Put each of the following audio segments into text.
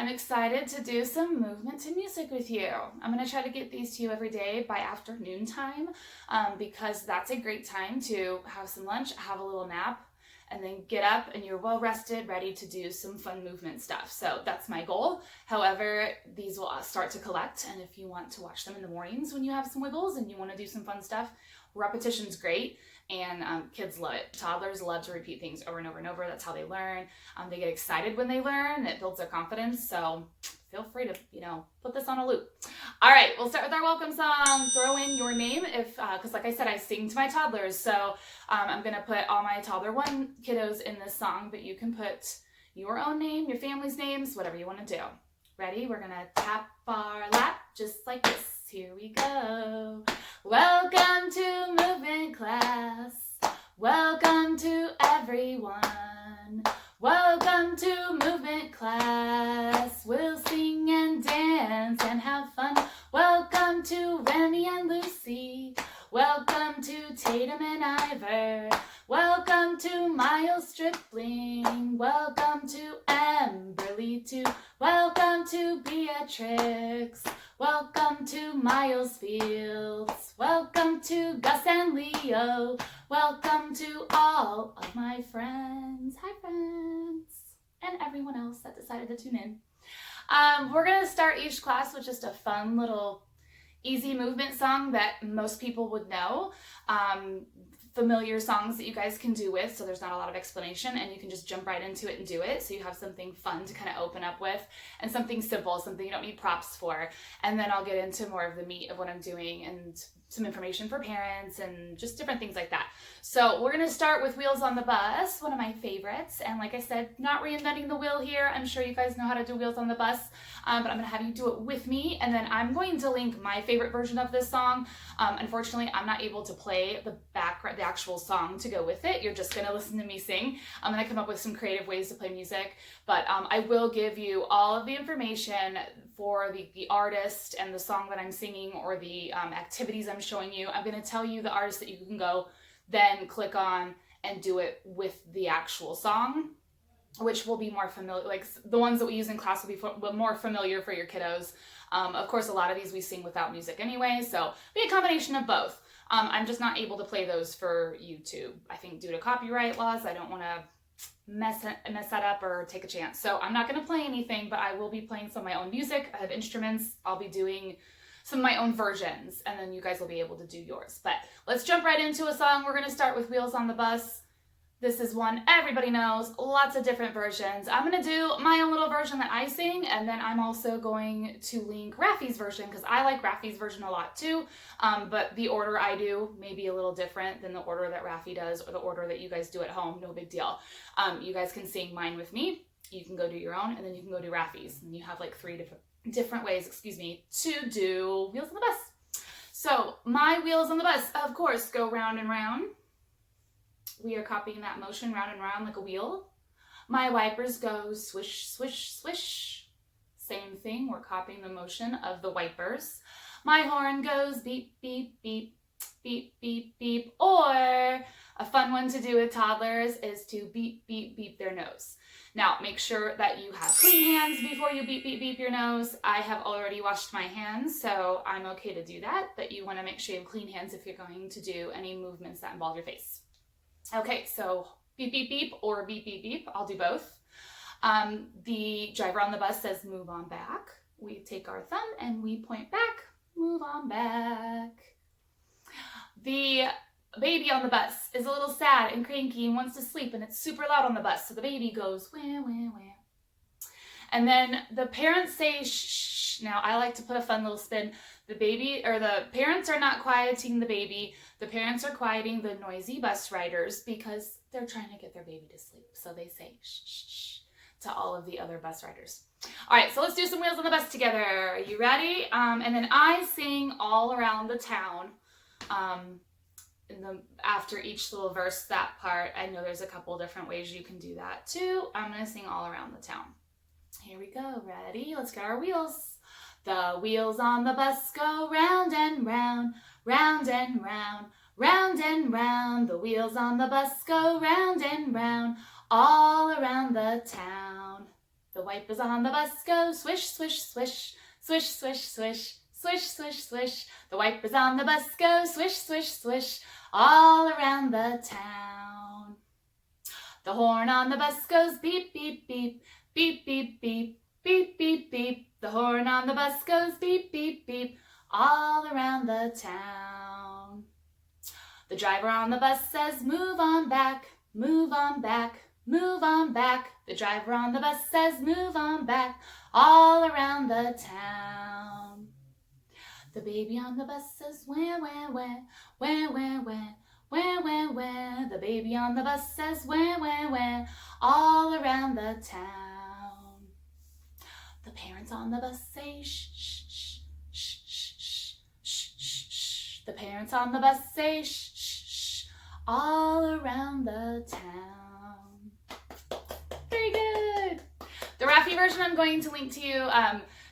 I'm excited to do some movement to music with you. I'm going to try to get these to you every day by afternoon time because that's a great time to have some lunch, have a little nap, and then get up and you're well rested, ready to do some fun movement stuff. So that's my goal. However, these will start to collect, and if you want to watch them in the mornings when you have some wiggles and you want to do some fun stuff, repetition's great, and kids love it. Toddlers love to repeat things over and over and over. That's how they learn. They get excited when they learn. It builds their confidence. So feel free to, put this on a loop. All right, we'll start with our welcome song. Throw in your name because like I said, I sing to my toddlers. So I'm gonna put all my toddler 1 kiddos in this song, but you can put your own name, your family's names, whatever you wanna do. Ready? We're gonna tap our lap just like this. Here we go. Welcome to movement class. Welcome to everyone. Welcome to movement class. We'll sing and dance and have fun. Welcome to Remy and Lucy. Welcome to Tatum and Ivor. Welcome to Miles Stripling. Welcome to Amberly too. Welcome to Beatrix. Welcome to Miles Fields. Welcome to Gus and Leo. Welcome to all of my friends. Hi friends. And everyone else that decided to tune in. We're going to start each class with just a fun little easy movement song that most people would know. Familiar songs that you guys can do with, so there's not a lot of explanation and you can just jump right into it and do it, so you have something fun to kind of open up with and something simple, something you don't need props for. And then I'll get into more of the meat of what I'm doing and some information for parents and just different things like that. So we're going to start with Wheels on the Bus, one of my favorites. And like I said, not reinventing the wheel here. I'm sure you guys know how to do Wheels on the Bus, but I'm going to have you do it with me. And then I'm going to link my favorite version of this song. Unfortunately, I'm not able to play the actual song to go with it. You're just going to listen to me sing. I'm going to come up with some creative ways to play music, but I will give you all of the information for the artist and the song that I'm singing, or the activities I'm showing you. I'm going to tell you the artist that you can go then click on and do it with the actual song, which will be more familiar. Like the ones that we use in class will be more familiar for your kiddos. Of course, a lot of these we sing without music anyway, so be a combination of both. I'm just not able to play those for YouTube. I think due to copyright laws, I don't want to mess that up or take a chance. So I'm not going to play anything, but I will be playing some of my own music. I have instruments. I'll be doing some of my own versions, and then you guys will be able to do yours. But let's jump right into a song. We're going to start with Wheels on the Bus. This is one everybody knows, lots of different versions. I'm going to do my own little version that I sing, and then I'm also going to link RAFFI's version because I like RAFFI's version a lot too, but the order I do may be a little different than the order that RAFFI does or the order that you guys do at home. No big deal. You guys can sing mine with me, you can go do your own, and then you can go do RAFFI's, and you have like 3 different ways, to do Wheels on the Bus. So my wheels on the bus, of course, go round and round. We are copying that motion round and round like a wheel. My wipers go swish, swish, swish. Same thing, we're copying the motion of the wipers. My horn goes beep, beep, beep, beep, beep, beep. Or a fun one to do with toddlers is to beep, beep, beep their nose. Now, make sure that you have clean hands before you beep, beep, beep your nose. I have already washed my hands, so I'm okay to do that, but you want to make sure you have clean hands if you're going to do any movements that involve your face. Okay, so beep, beep, beep, or beep, beep, beep. I'll do both. The driver on the bus says, move on back. We take our thumb and we point back, move on back. The baby on the bus is a little sad and cranky and wants to sleep, and it's super loud on the bus, so the baby goes, wah, wah, wah. And then the parents say, shh, shh. Now, I like to put a fun little spin. The parents are not quieting the baby. The parents are quieting the noisy bus riders because they're trying to get their baby to sleep. So they say shh, shh, shh to all of the other bus riders. All right, so let's do some Wheels on the Bus together. Are you ready? And then I sing all around the town. After each little verse, that part, I know there's a couple different ways you can do that too. I'm going to sing all around the town. Here we go. Ready? Let's get our wheels. The wheels on the bus go round and round, round and round, round and round. The wheels on the bus go round and round, all around the town. The wipers on the bus go swish, swish, swish, swish, swish, swish, swish, swish, swish. The wipers on the bus go swish, swish, swish, all around the town. The horn on the bus goes beep, beep, beep, beep, beep, beep, beep, beep, beep. The horn on the bus goes beep, beep, beep, all around the town. The driver on the bus says, move on back, move on back, move on back. The driver on the bus says, move on back, all around the town. The baby on the bus says, wah, wah, wah, wah, wah, wah, wah, wah, wah. The baby on the bus says, wah, wah, wah, all around the town. The parents on the bus say, shh, shh, shh, shh, shh, shh, shh, shh, shh. The parents on the bus say, shh, shh, shh, all around the town. Very good. The RAFFI version I'm going to link to you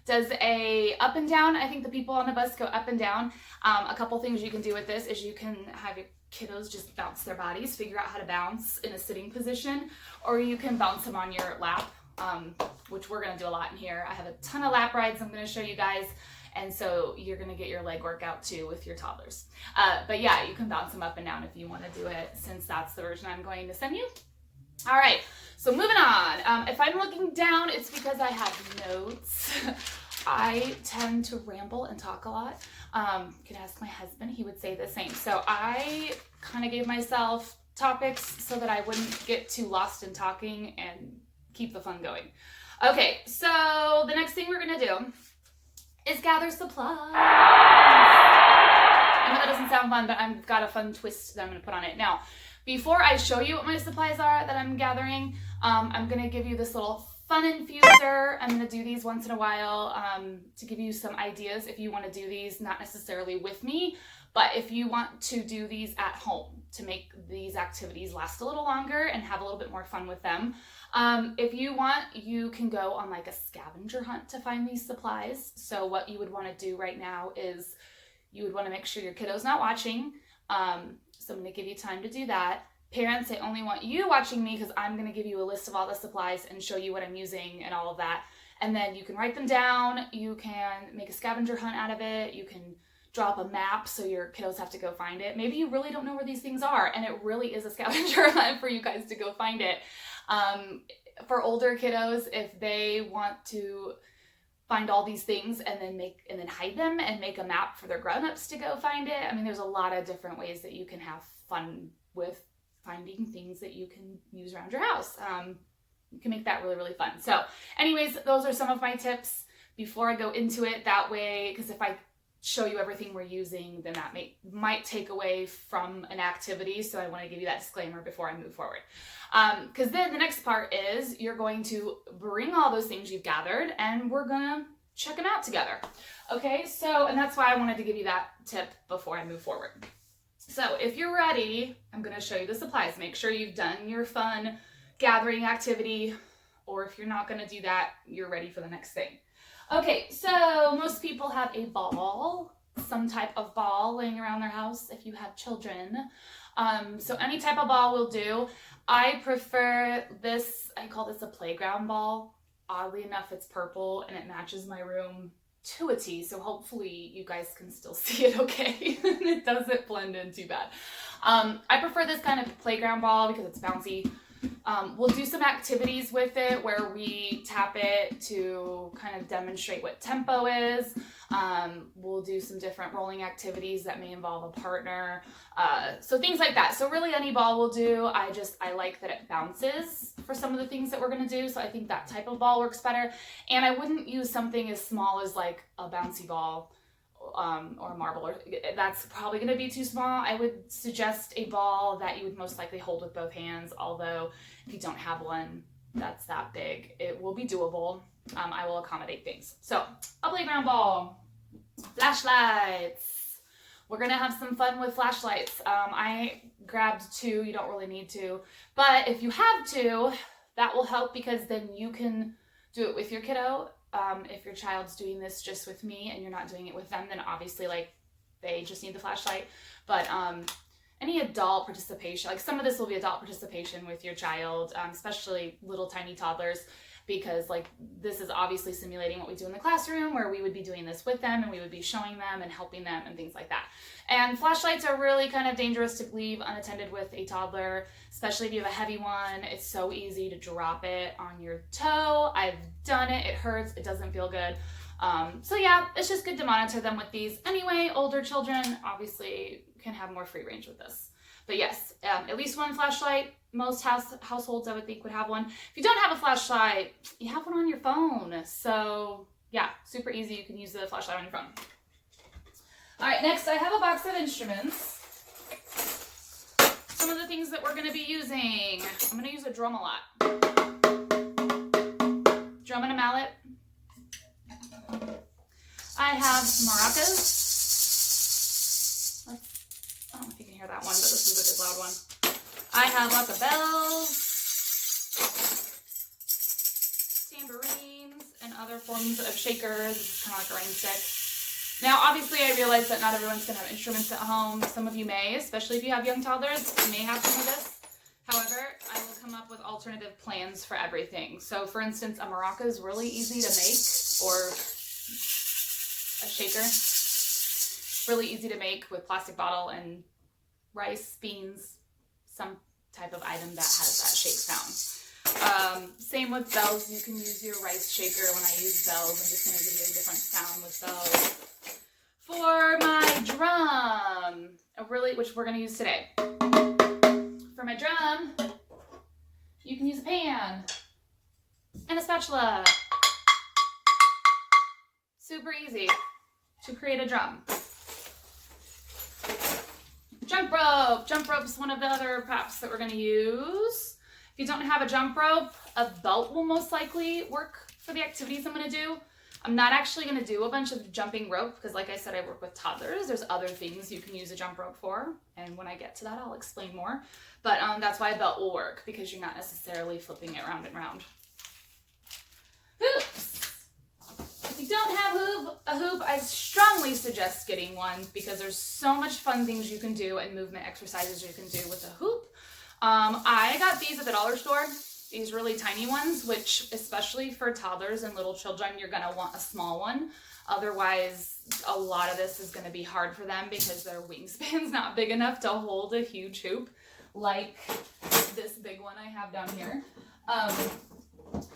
does a up and down. I think the people on the bus go up and down. A couple things you can do with this is you can have your kiddos just bounce their bodies, figure out how to bounce in a sitting position, or you can bounce them on your lap, which we're gonna do a lot in here. I have a ton of lap rides I'm gonna show you guys, and so you're gonna get your leg workout too with your toddlers. But yeah, you can bounce them up and down if you wanna do it, since that's the version I'm going to send you. All right, so moving on. If I'm looking down, it's because I have notes. I tend to ramble and talk a lot. You can ask my husband, he would say the same. So I kind of gave myself topics so that I wouldn't get too lost in talking and keep the fun going. Okay, so the next thing we're gonna do is gather supplies. I know that doesn't sound fun, but I've got a fun twist that I'm gonna put on it. Now, before I show you what my supplies are that I'm gathering, I'm gonna give you this little fun infuser. I'm gonna do these once in a while to give you some ideas if you wanna do these, not necessarily with me, but if you want to do these at home to make these activities last a little longer and have a little bit more fun with them. If you want, you can go on like a scavenger hunt to find these supplies. So what you would wanna do right now is you would wanna make sure your kiddo's not watching. So I'm gonna give you time to do that. Parents, I only want you watching me because I'm gonna give you a list of all the supplies and show you what I'm using and all of that. And then you can write them down, you can make a scavenger hunt out of it, you can draw up a map so your kiddos have to go find it. Maybe you really don't know where these things are and it really is a scavenger hunt for you guys to go find it. For older kiddos, if they want to find all these things and then hide them and make a map for their grown-ups to go find it. I mean, there's a lot of different ways that you can have fun with finding things that you can use around your house. You can make that really, really fun. So anyways, those are some of my tips before I go into it. That way, because if I show you everything we're using, then that might take away from an activity. So I want to give you that disclaimer before I move forward. Because then the next part is you're going to bring all those things you've gathered and we're gonna check them out together. Okay, so, and that's why I wanted to give you that tip before I move forward. So if you're ready, I'm gonna show you the supplies. Make sure you've done your fun gathering activity, or if you're not gonna do that, you're ready for the next thing. Okay, so most people have a ball, some type of ball laying around their house if you have children. So any type of ball will do. I prefer this, I call this a playground ball. Oddly enough, it's purple and it matches my room to a T, so hopefully you guys can still see it okay. It doesn't blend in too bad. I prefer this kind of playground ball because it's bouncy. We'll do some activities with it where we tap it to kind of demonstrate what tempo is. We'll do some different rolling activities that may involve a partner. So things like that. So really any ball will do. I like that it bounces for some of the things that we're going to do. So I think that type of ball works better. And I wouldn't use something as small as like a bouncy ball or a marble, or that's probably going to be too small. I would suggest a ball that you would most likely hold with both hands, although if you don't have one that's that big, it will be doable. I will accommodate things. So a playground ball, flashlights. We're going to have some fun with flashlights. I grabbed 2, you don't really need to, but if you have 2, that will help because then you can do it with your kiddo. If your child's doing this just with me and you're not doing it with them, then obviously like they just need the flashlight. But any adult participation, like some of this will be adult participation with your child, especially little tiny toddlers. because like this is obviously simulating what we do in the classroom, where we would be doing this with them and we would be showing them and helping them and things like that. And flashlights are really kind of dangerous to leave unattended with a toddler, especially if you have a heavy one. It's so easy to drop it on your toe. I've done it. It hurts. It doesn't feel good. So yeah, it's just good to monitor them with these. Anyway, older children obviously can have more free range with this. But yes, at least one flashlight. Most households I would think would have one. If you don't have a flashlight, you have one on your phone. So yeah, super easy. You can use the flashlight on your phone. All right, next I have a box of instruments. Some of the things that we're gonna be using. I'm gonna use a drum a lot. Drum and a mallet. I have maracas. I don't know if you can hear that one, but this is a good loud one. I have lots of bells, tambourines, and other forms of shakers. It's kind of like a rain stick. Now, obviously, I realize that not everyone's going to have instruments at home. Some of you may, especially if you have young toddlers, you may have some of this. However, I will come up with alternative plans for everything. So, for instance, a maraca is really easy to make, or a shaker. Really easy to make with plastic bottle and rice, beans, some type of item that has that shake sound. Same with bells. You can use your rice shaker. When I use bells, I'm just going to give you a different sound with bells. For my drum, which we're going to use today. For my drum, you can use a pan and a spatula. Super easy to create a drum. Jump rope. Jump rope is one of the other props that we're going to use. If you don't have a jump rope, a belt will most likely work for the activities I'm going to do. I'm not actually going to do a bunch of jumping rope because, like I said, I work with toddlers. There's other things you can use a jump rope for, and when I get to that, I'll explain more. But that's why a belt will work, because you're not necessarily flipping it round and round. Hoops. If you don't have a hoop, I strongly suggest getting one, because there's so much fun things you can do and movement exercises you can do with a hoop. I got these at the dollar store, these really tiny ones, which especially for toddlers and little children, you're going to want a small one. Otherwise, a lot of this is going to be hard for them because their wingspan's not big enough to hold a huge hoop like this big one I have down here.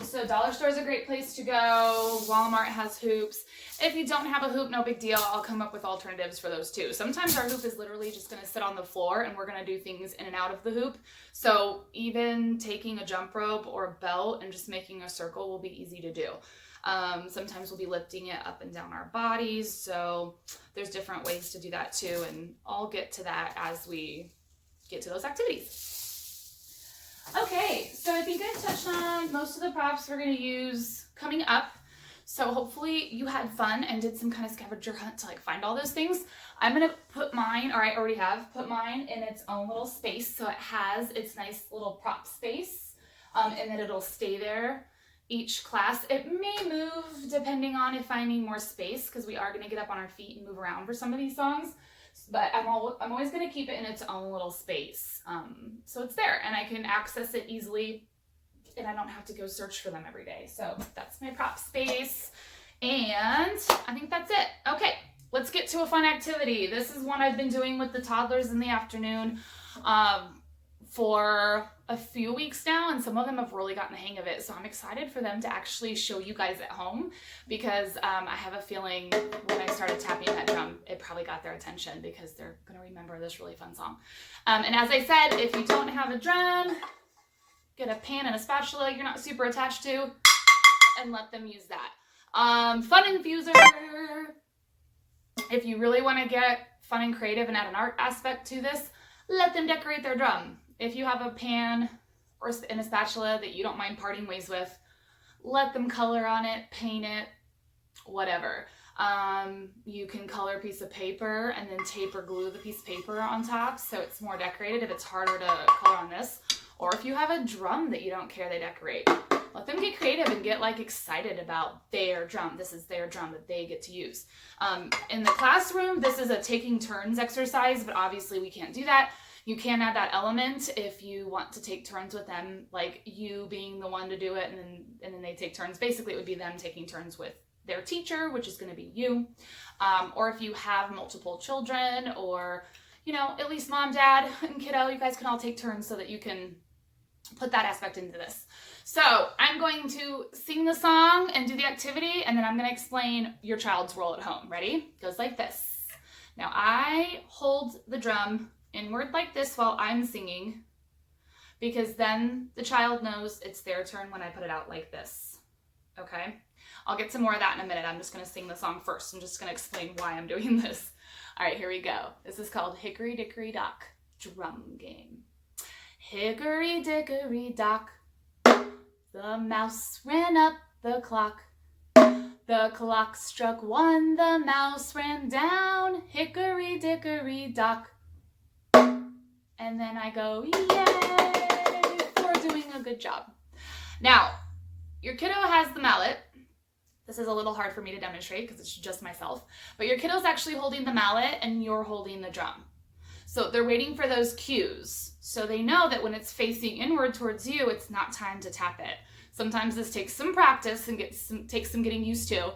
So dollar store is a great place to go. Walmart has hoops. If you don't have a hoop, no big deal. I'll come up with alternatives for those too. Sometimes our hoop is literally just going to sit on the floor and we're going to do things in and out of the hoop. So even taking a jump rope or a belt and just making a circle will be easy to do. Sometimes we'll be lifting it up and down our bodies. So there's different ways to do that too. And I'll get to that as we get to those activities. Okay, so I think I touched on most of the props we're going to use coming up. So hopefully you had fun and did some kind of scavenger hunt to find all those things. I'm going to put mine, or I already have put mine in its own little space. So it has its nice little prop space, and then it'll stay there each class. It may move depending on if I need more space, because we are going to get up on our feet and move around for some of these songs. But I'm always going to keep it in its own little space. So it's there and I can access it easily and I don't have to go search for them every day. So that's my prop space. And I think that's it. Okay, let's get to a fun activity. This is one I've been doing with the toddlers in the afternoon for a few weeks now, and some of them have really gotten the hang of it. So I'm excited for them to actually show you guys at home, because I have a feeling when I started tapping that drum, it probably got their attention because they're going to remember this really fun song. And as I said, if you don't have a drum, get a pan and a spatula you're not super attached to, and let them use that. Fun infuser. If you really want to get fun and creative and add an art aspect to this, let them decorate their drum. If you have a pan and a spatula that you don't mind parting ways with, let them color on it, paint it, whatever. You can color a piece of paper and then tape or glue the piece of paper on top so it's more decorated if it's harder to color on this. Or if you have a drum that you don't care they decorate, let them get creative and get excited about their drum. This is their drum that they get to use. In the classroom, this is a taking turns exercise, but obviously we can't do that. You can add that element if you want to take turns with them, like you being the one to do it, and then they take turns. Basically, it would be them taking turns with their teacher, which is going to be you. Or if you have multiple children, or, you know, at least mom, dad, and kiddo, you guys can all take turns so that you can put that aspect into this. So I'm going to sing the song and do the activity, and then I'm going to explain your child's role at home. Ready? It goes like this. Now I hold the drum inward like this while I'm singing, because then the child knows it's their turn when I put it out like this. Okay? I'll get to more of that in a minute. I'm just going to sing the song first. I'm just going to explain why I'm doing this. All right, here we go. This is called Hickory Dickory Dock Drum Game. Hickory Dickory Dock, the mouse ran up the clock. The clock struck 1, the mouse ran down. Hickory Dickory Dock. And then I go, yay, for doing a good job. Now, your kiddo has the mallet. This is a little hard for me to demonstrate because it's just myself. But your kiddo's actually holding the mallet and you're holding the drum. So they're waiting for those cues. So they know that when it's facing inward towards you, it's not time to tap it. Sometimes this takes some practice and takes some getting used to.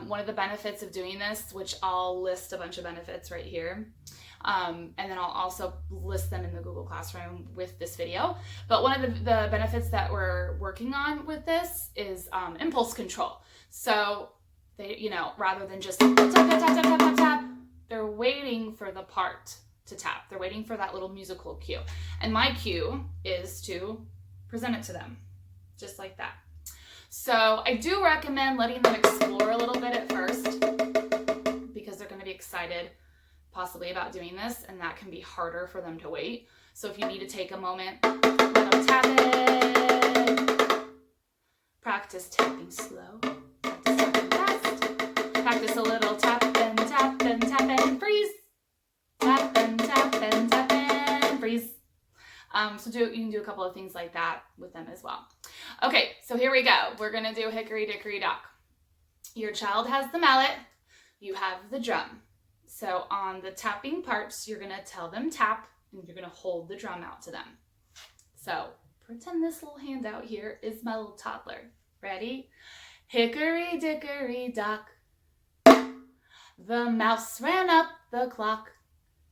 One of the benefits of doing this, which I'll list a bunch of benefits right here, and then I'll also list them in the Google Classroom with this video. But one of the benefits that we're working on with this is impulse control. So they, you know, rather than just tap, tap, tap, tap, tap, tap, tap, they're waiting for the part to tap. They're waiting for that little musical cue. And my cue is to present it to them, just like that. So I do recommend letting them explore a little bit at first, because they're going to be excited possibly about doing this, and that can be harder for them to wait. So if you need to take a moment, let them tap it. Practice tapping slow. Practice tapping fast. Practice a little tap and tap and tap and freeze. Tap and tap and tap and freeze. So you can do a couple of things like that with them as well. Okay, so here we go. We're going to do Hickory Dickory Dock. Your child has the mallet. You have the drum. So on the tapping parts, you're going to tell them tap, and you're going to hold the drum out to them. So pretend this little handout here is my little toddler. Ready? Hickory Dickory Dock. The mouse ran up the clock.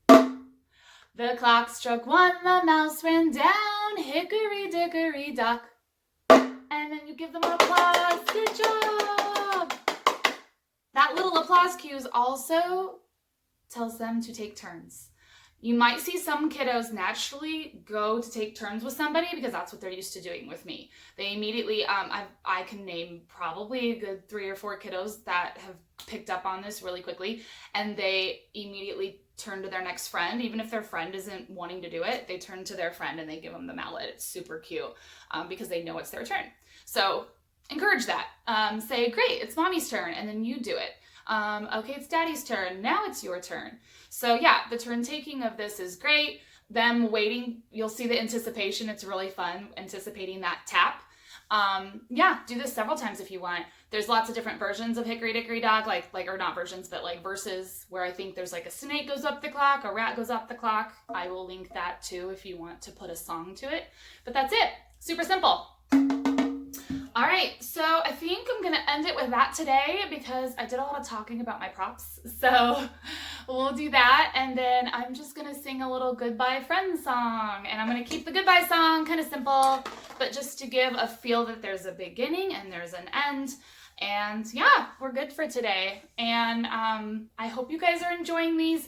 The clock struck 1, the mouse ran down. Hickory Dickory Dock. And then you give them an applause. Good job. That little applause cue also tells them to take turns. You might see some kiddos naturally go to take turns with somebody because that's what they're used to doing with me. They immediately, I can name probably a good 3 or 4 kiddos that have picked up on this really quickly, and they immediately turn to their next friend. Even if their friend isn't wanting to do it, they turn to their friend and they give them the mallet. It's super cute because they know it's their turn. So encourage that. Say, great, it's mommy's turn, and then you do it. Okay, it's daddy's turn. Now it's your turn. So yeah, the turn taking of this is great. Them waiting, you'll see the anticipation. It's really fun anticipating that tap. Yeah, do this several times if you want. There's lots of different versions of Hickory Dickory Dock, or not versions, but like verses where I think there's like a snake goes up the clock, a rat goes up the clock. I will link that too if you want to put a song to it. But that's it. Super simple. All right, so I think I'm gonna end it with that today because I did a lot of talking about my props. So we'll do that, and then I'm just gonna sing a little Goodbye Friends song, and I'm gonna keep the goodbye song kind of simple, but just to give a feel that there's a beginning and there's an end. And yeah, we're good for today. And I hope you guys are enjoying these.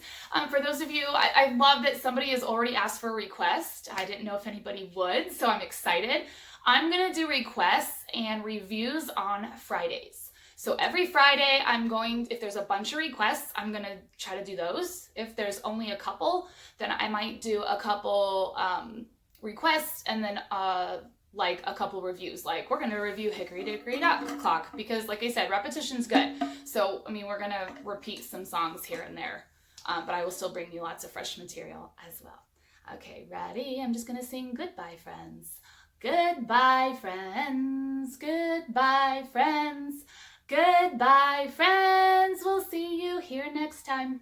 For those of you, I love that somebody has already asked for a request. I didn't know if anybody would, so I'm excited. I'm going to do requests and reviews on Fridays. So every Friday, if there's a bunch of requests, I'm going to try to do those. If there's only a couple, then I might do a couple requests and then like a couple reviews. Like, we're going to review Hickory Dickory Dock Clock because, like I said, repetition's good. So, I mean, we're going to repeat some songs here and there, but I will still bring you lots of fresh material as well. Okay, ready? I'm just going to sing Goodbye Friends. Goodbye, friends. Goodbye, friends. Goodbye, friends. We'll see you here next time.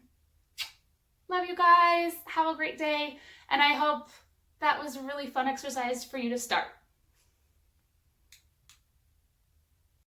Love you guys. Have a great day. And I hope that was a really fun exercise for you to start.